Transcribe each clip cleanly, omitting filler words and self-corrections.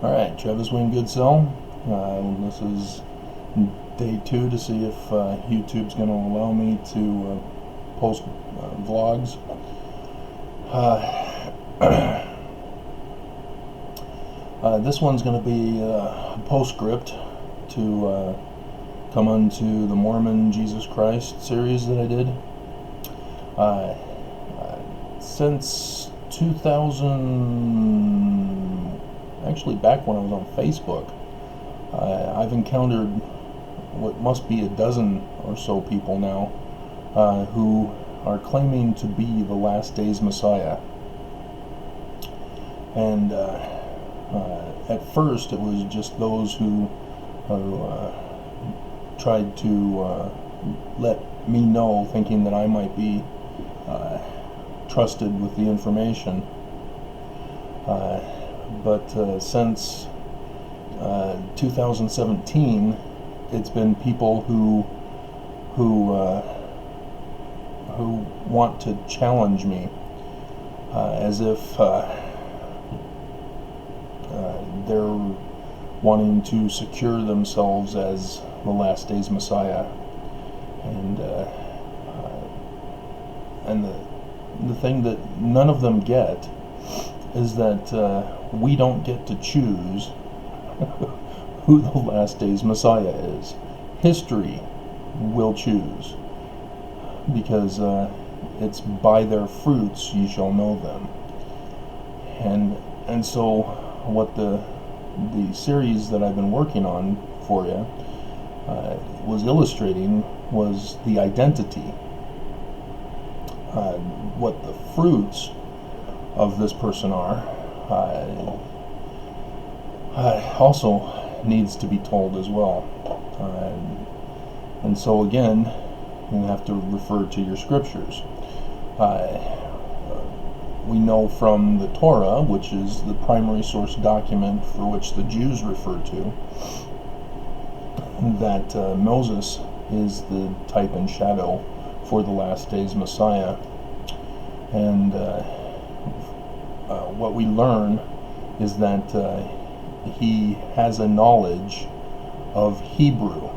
Alright, Travis Wayne Goodsell. This is day 2 to see if YouTube's going to allow me to post vlogs. This one's going to be a postscript to come onto the Mormon Jesus Christ series that I did. Since 2000, actually back when I was on Facebook, I've encountered what must be a dozen or so people now who are claiming to be the last days Messiah. And at first it was just those who tried to let me know, thinking that I might be trusted with the information. But since 2017, it's been people who want to challenge me, as if they're wanting to secure themselves as the last days Messiah, and the thing that none of them get is that we don't get to choose who the last days Messiah is. History will choose, because it's by their fruits ye shall know them. And so what the series that I've been working on for you was illustrating was the identity, what the fruits of this person are. Also needs to be told as well. And so again, you have to refer to your scriptures. We know from the Torah, which is the primary source document for which the Jews refer to, that Moses is the type and shadow for the last days Messiah. And what we learn is that he has a knowledge of Hebrew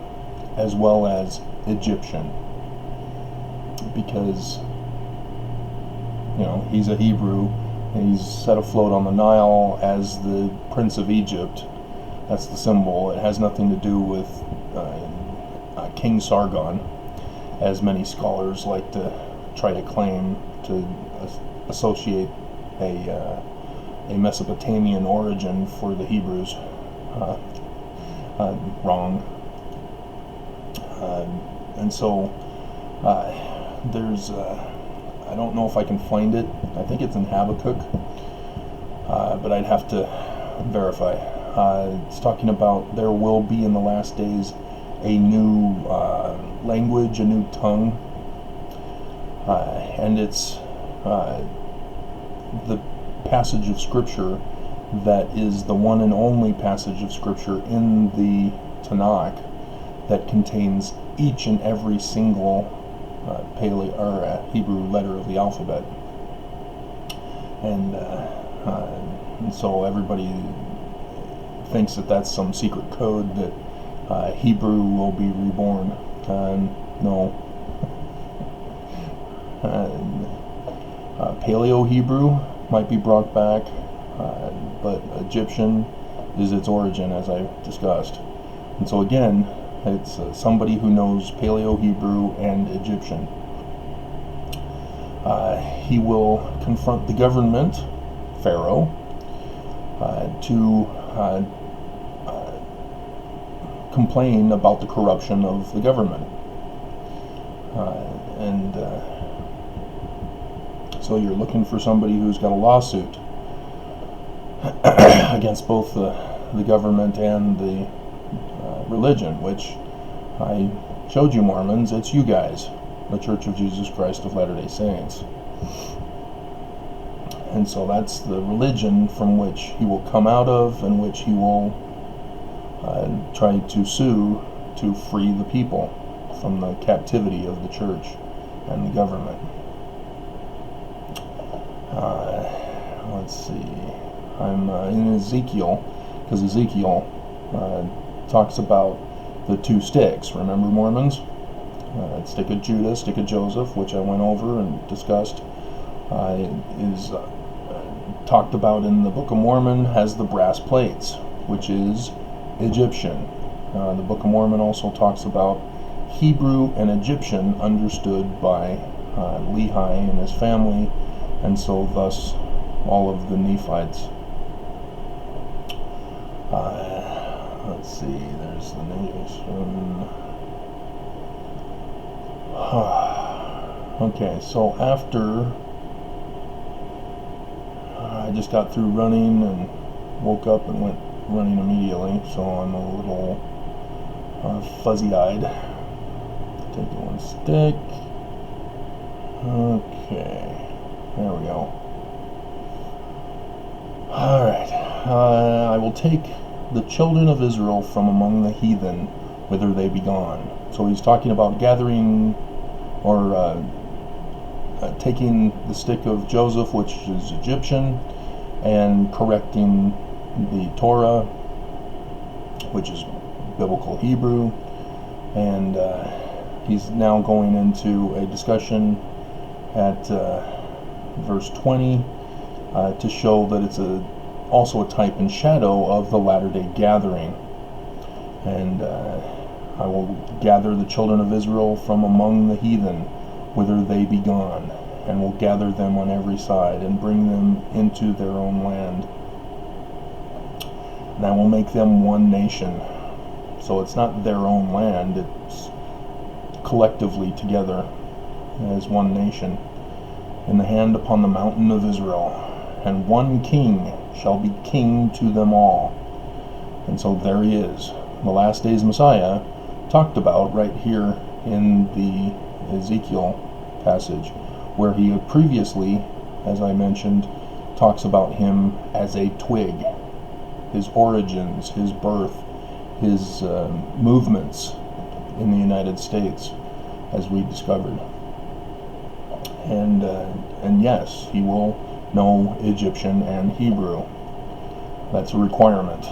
as well as Egyptian, because he's a Hebrew and he's set afloat on the Nile as the Prince of Egypt. That's the symbol. It has nothing to do with King Sargon, as many scholars like to try to claim, to associate a Mesopotamian origin for the Hebrews. Wrong. And so there's I don't know if I can find it. I think it's in Habakkuk, but I'd have to verify. It's talking about there will be in the last days a new language, a new tongue, and it's the passage of Scripture that is the one and only passage of Scripture in the Tanakh that contains each and every single Hebrew letter of the alphabet. And so everybody thinks that that's some secret code that Hebrew will be reborn. No. Paleo-Hebrew might be brought back, but Egyptian is its origin, as I discussed. And so again, it's somebody who knows Paleo-Hebrew and Egyptian. He will confront the government, Pharaoh, to complain about the corruption of the government. So you're looking for somebody who's got a lawsuit against both the government and the religion, which I showed you, Mormons. It's you guys, the Church of Jesus Christ of Latter-day Saints. And so that's the religion from which he will come out of, and which he will try to sue to free the people from the captivity of the church and the government. Let's see. I'm in Ezekiel, because Ezekiel talks about the two sticks. Remember Mormons? Stick of Judah, stick of Joseph, which I went over and discussed, is talked about in the Book of Mormon, has the brass plates, which is Egyptian. The Book of Mormon also talks about Hebrew and Egyptian understood by Lehi and his family, and so thus all of the Nephites. Let's see, there's the nation. Okay, so after I just got through running and woke up and went running immediately, so I'm a little fuzzy-eyed. Take the one stick. Okay, there we go. Alright, I will take the children of Israel from among the heathen, whither they be gone. So he's talking about gathering, or taking the stick of Joseph, which is Egyptian, and correcting the Torah, which is biblical Hebrew, and he's now going into a discussion at verse 20 to show that it's also a type and shadow of the latter-day gathering. And I will gather the children of Israel from among the heathen, whither they be gone, and will gather them on every side, and bring them into their own land. And I will make them one nation. So it's not their own land, it's collectively together as one nation. In the hand upon the mountain of Israel, and one king shall be king to them all. And so there he is, the last days Messiah, talked about right here in the Ezekiel passage, where he had previously, as I mentioned, talks about him as a twig, his origins, his birth, his movements in the United States, as we discovered. And yes, he will know Egyptian and Hebrew. That's a requirement.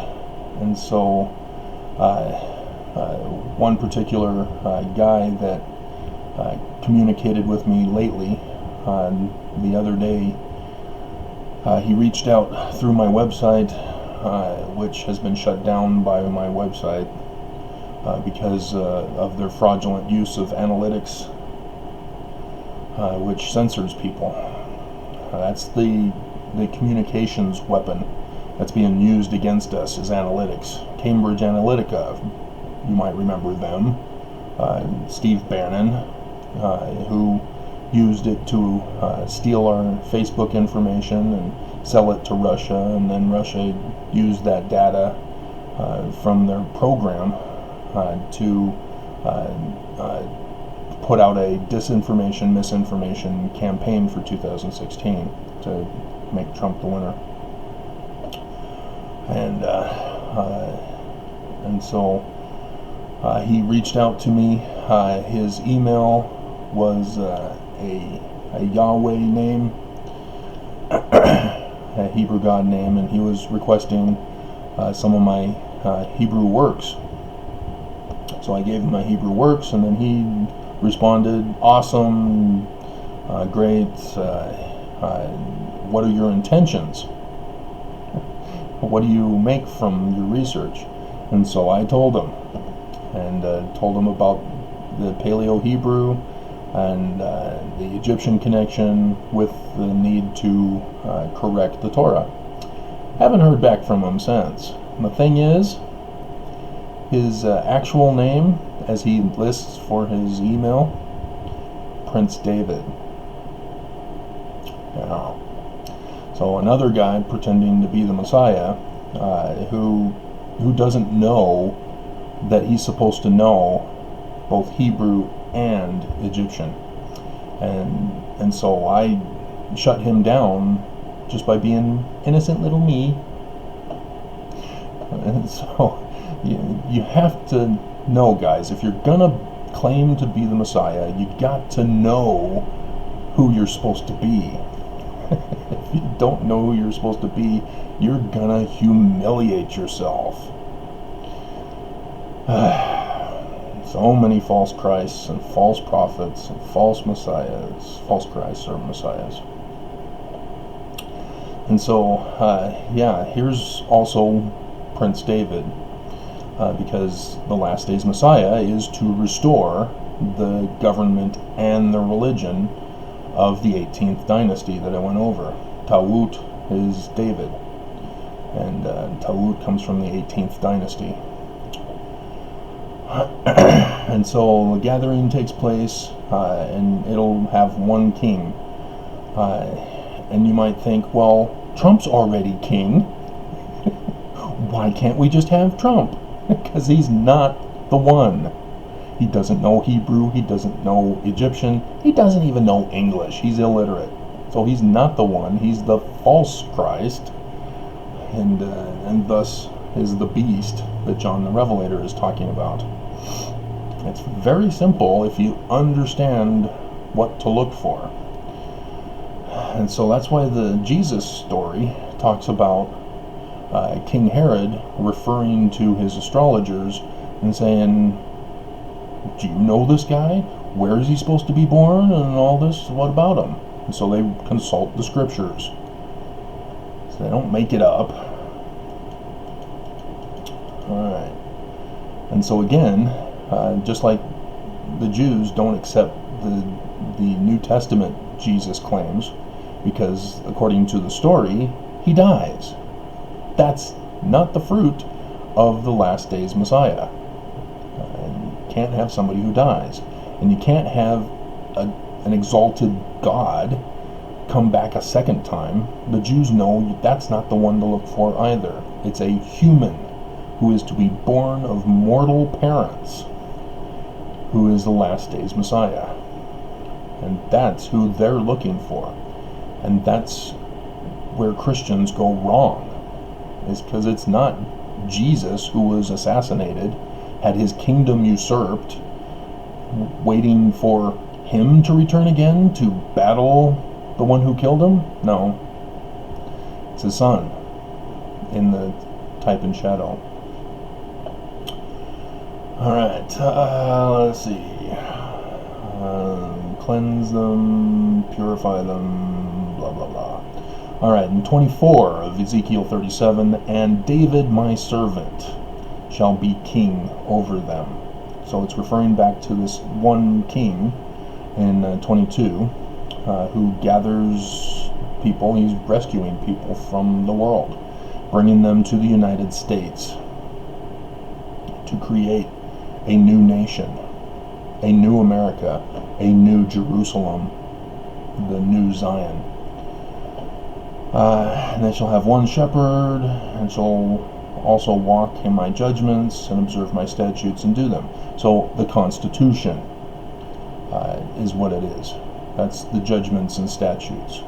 And so one particular guy that communicated with me lately, the other day, he reached out through my website, which has been shut down by my website because of their fraudulent use of analytics, which censors people. That's the communications weapon that's being used against us, is analytics. Cambridge Analytica, you might remember them. Steve Bannon, who used it to steal our Facebook information and sell it to Russia, and then Russia used that data from their program to put out a disinformation, misinformation campaign for 2016 to make Trump the winner. And so he reached out to me. His email was a Yahweh name, a Hebrew God name, and he was requesting some of my Hebrew works. So I gave him my Hebrew works, and then he responded, awesome, great, what are your intentions? What do you make from your research? And so I told him, and told him about the Paleo-Hebrew and the Egyptian connection with the need to correct the Torah. Haven't heard back from him since. The thing is, his actual name, as he lists for his email, Prince David. Yeah. So another guy pretending to be the Messiah, who doesn't know that he's supposed to know both Hebrew and Egyptian, and so I shut him down just by being innocent little me. And so you have to know, guys, if you're gonna claim to be the Messiah, you got to know who you're supposed to be. If you don't know who you're supposed to be, you're gonna humiliate yourself. So many false Christs and false prophets and false messiahs, false Christs or messiahs. And so, here's also Prince David, because the last days Messiah is to restore the government and the religion of the 18th dynasty that I went over. Tawut is David, and Tawut comes from the 18th dynasty. And so the gathering takes place, and it'll have one king. And you might think, well, Trump's already king. Why can't we just have Trump? Because he's not the one. He doesn't know Hebrew, he doesn't know Egyptian, he doesn't even know English, he's illiterate. So he's not the one, he's the false Christ, and thus is the beast that John the Revelator is talking about. It's very simple if you understand what to look for. And so that's why the Jesus story talks about King Herod referring to his astrologers and saying, do you know this guy? Where is he supposed to be born? And all this, what about him? And so they consult the scriptures. So they don't make it up. Alright. And so again, just like the Jews don't accept the New Testament Jesus claims, because according to the story, he dies. That's not the fruit of the last days Messiah. You can't have somebody who dies. And you can't have an exalted God come back a second time. The Jews know that's not the one to look for either. It's a human who is to be born of mortal parents who is the last days Messiah. And that's who they're looking for. And that's where Christians go wrong, is because it's not Jesus who was assassinated, had his kingdom usurped, waiting for him to return again to battle the one who killed him. No, it's his son in the type and shadow. Alright, let's see. Cleanse them, purify them, blah blah blah. Alright, in 24 of Ezekiel 37, and David my servant shall be king over them. So it's referring back to this one king in 22 who gathers people. He's rescuing people from the world, bringing them to the United States to create a new nation, a new America, a new Jerusalem, the new Zion. And they shall have one shepherd, and shall also walk in my judgments, and observe my statutes, and do them. So the Constitution is what it is. That's the judgments and statutes.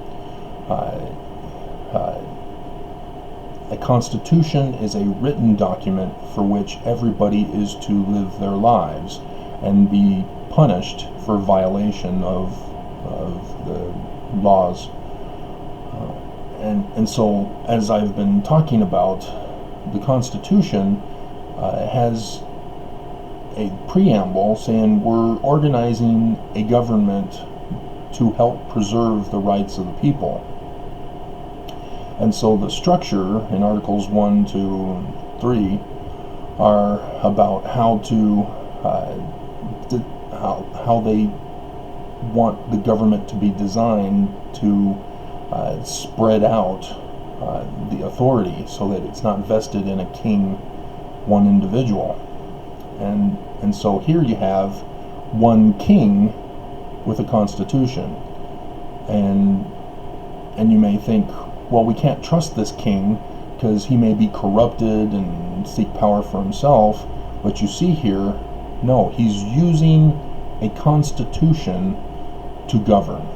A constitution is a written document for which everybody is to live their lives and be punished for violation of the laws. And so, as I've been talking about, the Constitution has a preamble saying we're organizing a government to help preserve the rights of the people. And so the structure in Articles 1, 2, and 3 are about how to how they want the government to be designed to spread out the authority so that it's not vested in a king, one individual. And so here you have one king with a constitution, and you may think, well, we can't trust this king because he may be corrupted and seek power for himself. But you see here, no, he's using a constitution to govern.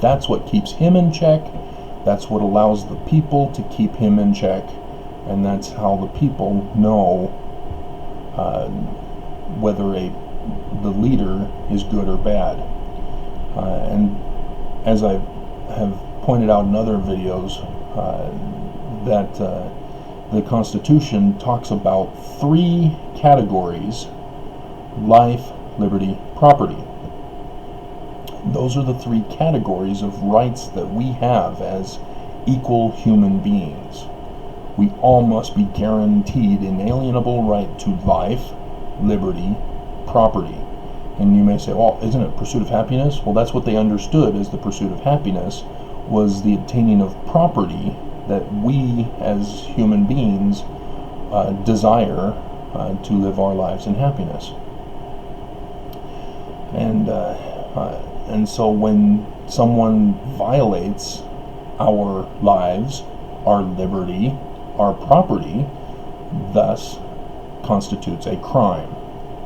That's what keeps him in check. That's what allows the people to keep him in check. And that's how the people know whether the leader is good or bad. And as I've have pointed out in other videos that the Constitution talks about 3 categories: life, liberty, property. Those are the 3 categories of rights that we have as equal human beings. We all must be guaranteed inalienable right to life, liberty, property. And you may say, well, isn't it pursuit of happiness? Well, that's what they understood as the pursuit of happiness, was the obtaining of property that we as human beings desire to live our lives in happiness. And so when someone violates our lives, our liberty, our property, thus constitutes a crime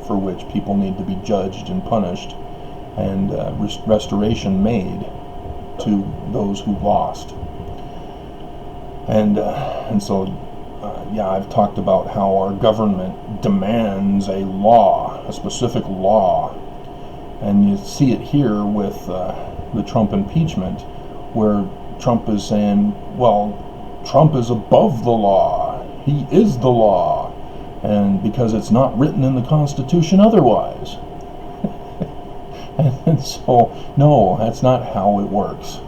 for which people need to be judged and punished, and restoration made to those who lost. And so I've talked about how our government demands a law, a specific law, and you see it here with the Trump impeachment, where Trump is saying, well, Trump is above the law, he is the law, and because it's not written in the Constitution otherwise. And so, no, that's not how it works.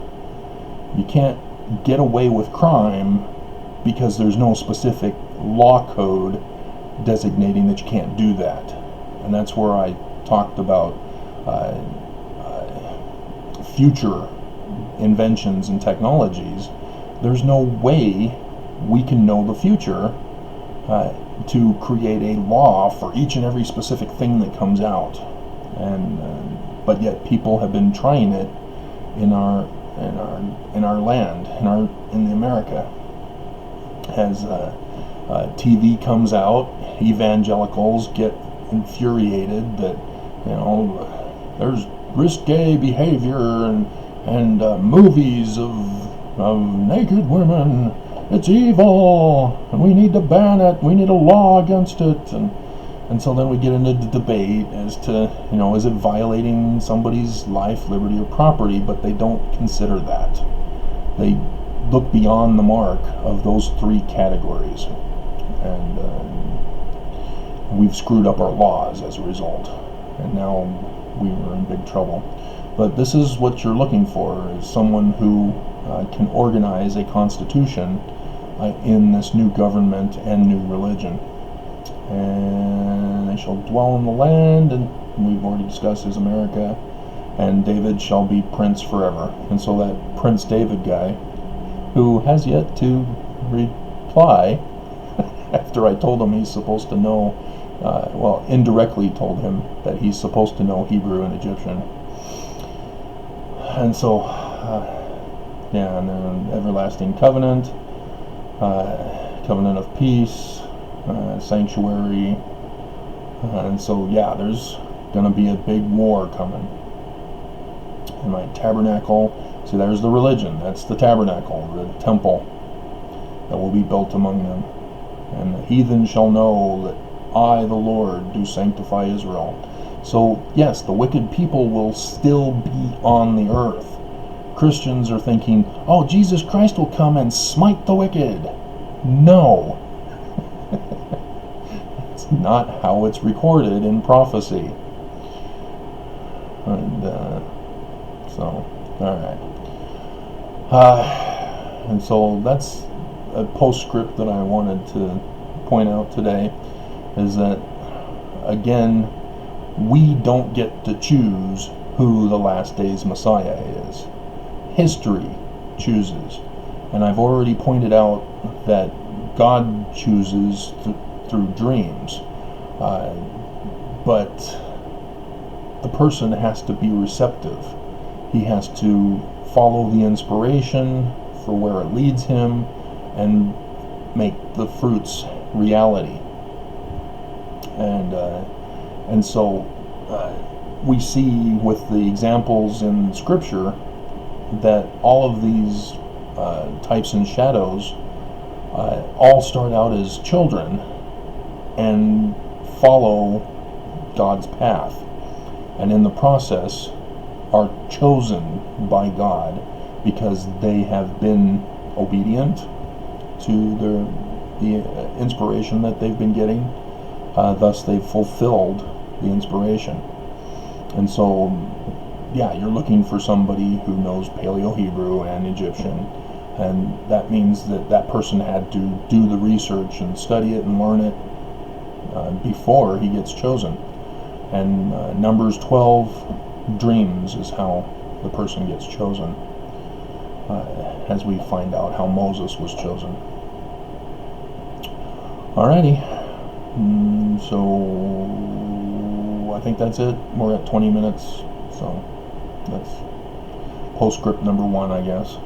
You can't get away with crime because there's no specific law code designating that you can't do that. And that's where I talked about future inventions and technologies. There's no way we can know the future to create a law for each and every specific thing that comes out, and but yet people have been trying it in our land, in America. As TV comes out, evangelicals get infuriated that there's risque behavior and movies of naked women. It's evil, and we need to ban it. We need a law against it, and so then we get into the debate as to, is it violating somebody's life, liberty, or property? But they don't consider that. They look beyond the mark of those 3 categories, and we've screwed up our laws as a result, and now we are in big trouble. But this is what you're looking for, is someone who can organize a constitution in this new government and new religion. And they shall dwell in the land, and we've already discussed is America, and David shall be prince forever. And so that Prince David guy, who has yet to reply after I told him he's supposed to know, indirectly told him that he's supposed to know Hebrew and Egyptian. And so, and then everlasting covenant, covenant of peace, sanctuary, and so there's going to be a big war coming. And my tabernacle, see, there's the religion, that's the tabernacle, the temple that will be built among them. And the heathen shall know that I, the Lord, do sanctify Israel. So, yes, the wicked people will still be on the earth. Christians are thinking, oh, Jesus Christ will come and smite the wicked. No. It's not how it's recorded in prophecy. And so, alright. And so that's a postscript that I wanted to point out today, is that, again, we don't get to choose who the last days Messiah is. History chooses. And I've already pointed out that God chooses through dreams. But the person has to be receptive. He has to follow the inspiration for where it leads him and make the fruits reality. And so we see with the examples in Scripture that all of these types and shadows all start out as children and follow God's path, and in the process are chosen by God because they have been obedient to the inspiration that they've been getting. Thus, they've fulfilled the inspiration. And so, yeah, you're looking for somebody who knows Paleo-Hebrew and Egyptian, and that means that that person had to do the research and study it and learn it before he gets chosen. And Numbers 12 dreams is how the person gets chosen, as we find out how Moses was chosen. Alrighty, so I think that's it. We're at 20 minutes, so that's postscript number 1, I guess.